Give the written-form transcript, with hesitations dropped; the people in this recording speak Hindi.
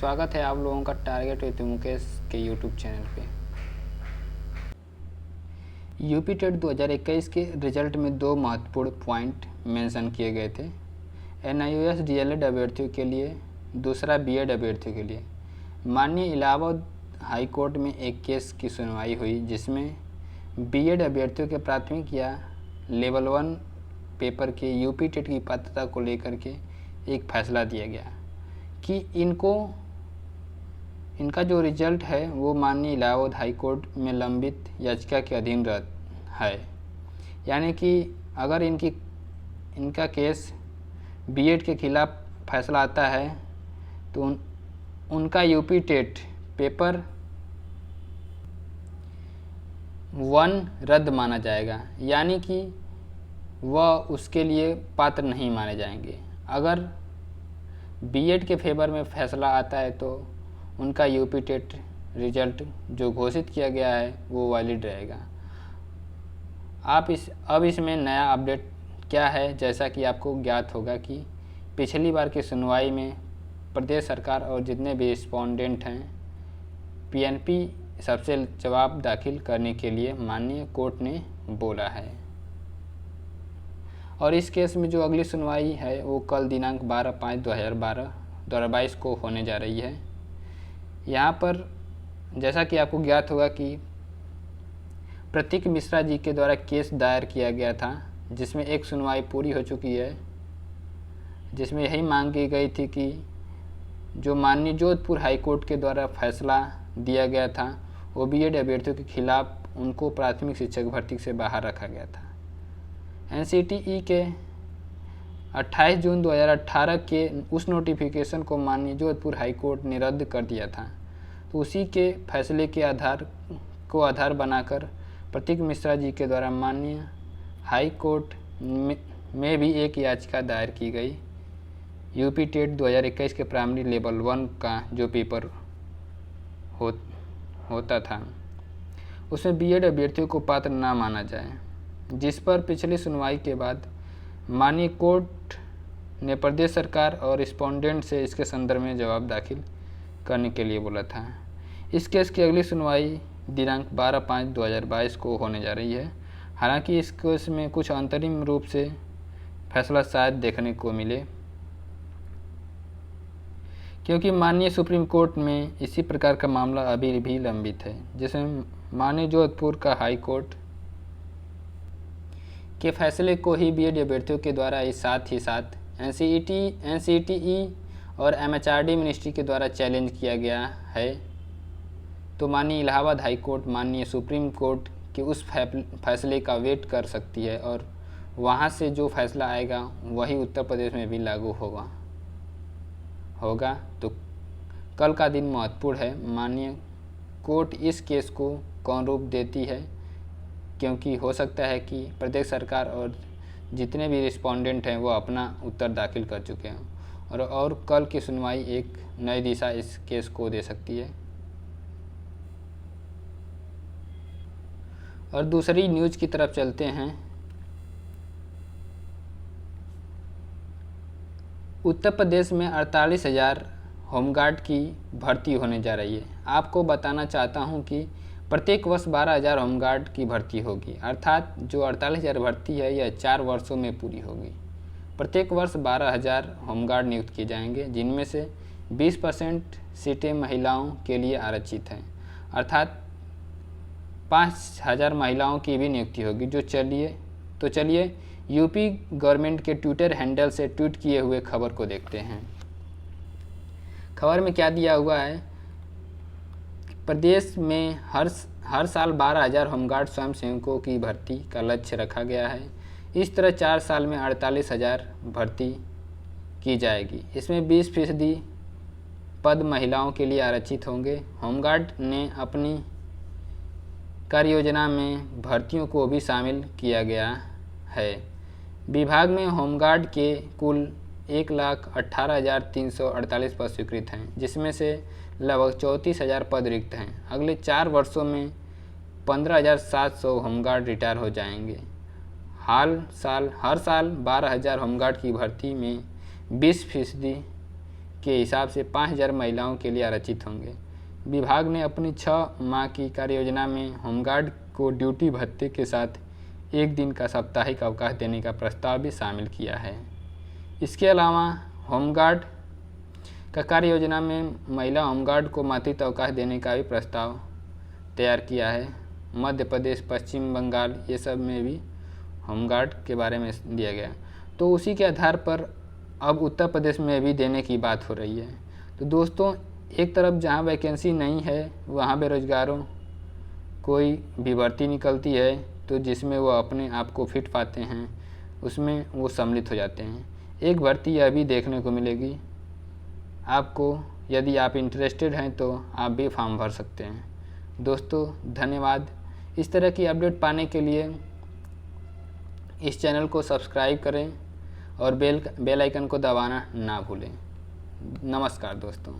स्वागत है आप लोगों का टारगेट विद मुकेश के यूट्यूब चैनल पे। यूपी टेट 2021 के रिजल्ट में दो महत्वपूर्ण पॉइंट मेंशन किए गए थे। NIOS DLED अभ्यर्थियों के लिए, दूसरा BEd अभ्यर्थियों के लिए। माननीय इलाहाबाद हाई कोर्ट में एक केस की सुनवाई हुई जिसमें BEd अभ्यर्थियों के प्राथमिक या लेवल 1 पेपर के यूपी टेट की पात्रता को लेकर के एक फैसला दिया गया कि इनका जो रिजल्ट है वो माननीय इलाहाबाद हाई कोर्ट में लंबित याचिका के अधीन है। यानी कि अगर इनका केस BEd के खिलाफ फैसला आता है तो उनका यूपी टेट पेपर 1 रद्द माना जाएगा, यानी कि वह उसके लिए पात्र नहीं माने जाएंगे। अगर BEd के फेवर में फैसला आता है तो उनका यूपी टेट रिजल्ट जो घोषित किया गया है वो वैलिड रहेगा। अब इसमें नया अपडेट क्या है, जैसा कि आपको ज्ञात होगा कि पिछली बार की सुनवाई में प्रदेश सरकार और जितने भी रिस्पोंडेंट हैं PNP सबसे जवाब दाखिल करने के लिए माननीय कोर्ट ने बोला है। और इस केस में जो अगली सुनवाई है वो कल दिनांक 12/5/2022 को होने जा रही है। यहाँ पर जैसा कि आपको ज्ञात होगा कि प्रतीक मिश्रा जी के द्वारा केस दायर किया गया था, जिसमें एक सुनवाई पूरी हो चुकी है, जिसमें यही मांग की गई थी कि जो माननीय जोधपुर हाई कोर्ट के द्वारा फैसला दिया गया था वो BEd अभ्यर्थियों के खिलाफ उनको प्राथमिक शिक्षक भर्ती से बाहर रखा गया था। NCTE के 28 जून 2018 के उस नोटिफिकेशन को माननीय जोधपुर हाई कोर्ट ने रद्द कर दिया था। तो उसी के फैसले के आधार बनाकर प्रतीक मिश्रा जी के द्वारा माननीय हाई कोर्ट में भी एक याचिका दायर की गई। यूपी टेट 2021 के प्राइमरी लेवल 1 का जो पेपर होता था उसमें BEd अभ्यर्थियों को पात्र ना माना जाए, जिस पर पिछली सुनवाई के बाद माननीय कोर्ट ने प्रदेश सरकार और रिस्पोंडेंट से इसके संदर्भ में जवाब दाखिल करने के लिए बोला था। इस केस की अगली सुनवाई दिनांक 12/5/2022 को होने जा रही है। हालांकि इस केस में कुछ अंतरिम रूप से फैसला शायद देखने को मिले, क्योंकि माननीय सुप्रीम कोर्ट में इसी प्रकार का मामला अभी भी लंबित है, जिसमें माननीय जोधपुर का हाई कोर्ट के फैसले को ही BEd अभ्यर्थियों के द्वारा साथ ही साथ NCTE और MHRD मिनिस्ट्री के द्वारा चैलेंज किया गया है। तो माननीय इलाहाबाद हाई कोर्ट माननीय सुप्रीम कोर्ट के उस फैसले का वेट कर सकती है और वहाँ से जो फैसला आएगा वही उत्तर प्रदेश में भी लागू होगा। तो कल का दिन महत्वपूर्ण है। माननीय कोर्ट इस केस को कौन रूप देती है, क्योंकि हो सकता है कि प्रदेश सरकार और जितने भी रिस्पोंडेंट हैं वो अपना उत्तर दाखिल कर चुके हैं और कल की सुनवाई एक नई दिशा इस केस को दे सकती है। और दूसरी न्यूज़ की तरफ चलते हैं। उत्तर प्रदेश में 48,000 होमगार्ड की भर्ती होने जा रही है। आपको बताना चाहता हूं कि प्रत्येक वर्ष 12,000 होमगार्ड की भर्ती होगी, अर्थात जो 48,000 भर्ती है यह 4 वर्षों में पूरी होगी। प्रत्येक वर्ष 12,000 होमगार्ड नियुक्त किए जाएंगे, जिनमें से 20% सीटें महिलाओं के लिए आरक्षित हैं, अर्थात 5,000 महिलाओं की भी नियुक्ति होगी। चलिए यूपी गवर्नमेंट के ट्विटर हैंडल से ट्वीट किए हुए खबर को देखते हैं। खबर में क्या दिया हुआ है? प्रदेश में हर साल 12,000 होमगार्ड स्वयंसेवकों की भर्ती का लक्ष्य रखा गया है। इस तरह 4 साल में 48,000 भर्ती की जाएगी। इसमें 20% पद महिलाओं के लिए आरक्षित होंगे। होमगार्ड ने अपनी कार्य योजना में भर्तियों को भी शामिल किया गया है। विभाग में होमगार्ड के कुल 1,18,348 पद स्वीकृत हैं, जिसमें से लगभग 34,000 पद रिक्त हैं। अगले 4 वर्षों में 15,700 होमगार्ड रिटायर हो जाएंगे। हर साल 12,000 होमगार्ड की भर्ती में 20% के हिसाब से 5000 महिलाओं के लिए आरक्षित होंगे। विभाग ने अपनी 6 माह की कार्य योजना में होमगार्ड को ड्यूटी भत्ते के साथ 1 दिन का साप्ताहिक अवकाश देने का प्रस्ताव भी शामिल किया है। इसके अलावा होमगार्ड का कार्य योजना में महिला होमगार्ड को मातृत्व अवकाश देने का भी प्रस्ताव तैयार किया है। मध्य प्रदेश, पश्चिम बंगाल, ये सब में भी होमगार्ड के बारे में दिया गया। तो उसी के आधार पर अब उत्तर प्रदेश में भी देने की बात हो रही है। तो दोस्तों, एक तरफ जहां वैकेंसी नहीं है वहां बेरोजगारों कोई भी भर्ती निकलती है, तो जिसमें वो अपने आप को फिट पाते हैं उसमें वो सम्मिलित हो जाते हैं। एक भर्ती यह भी देखने को मिलेगी आपको, यदि आप इंटरेस्टेड हैं तो आप भी फॉर्म भर सकते हैं। दोस्तों धन्यवाद। इस तरह की अपडेट पाने के लिए इस चैनल को सब्सक्राइब करें और बेल आइकन को दबाना ना भूलें। नमस्कार दोस्तों।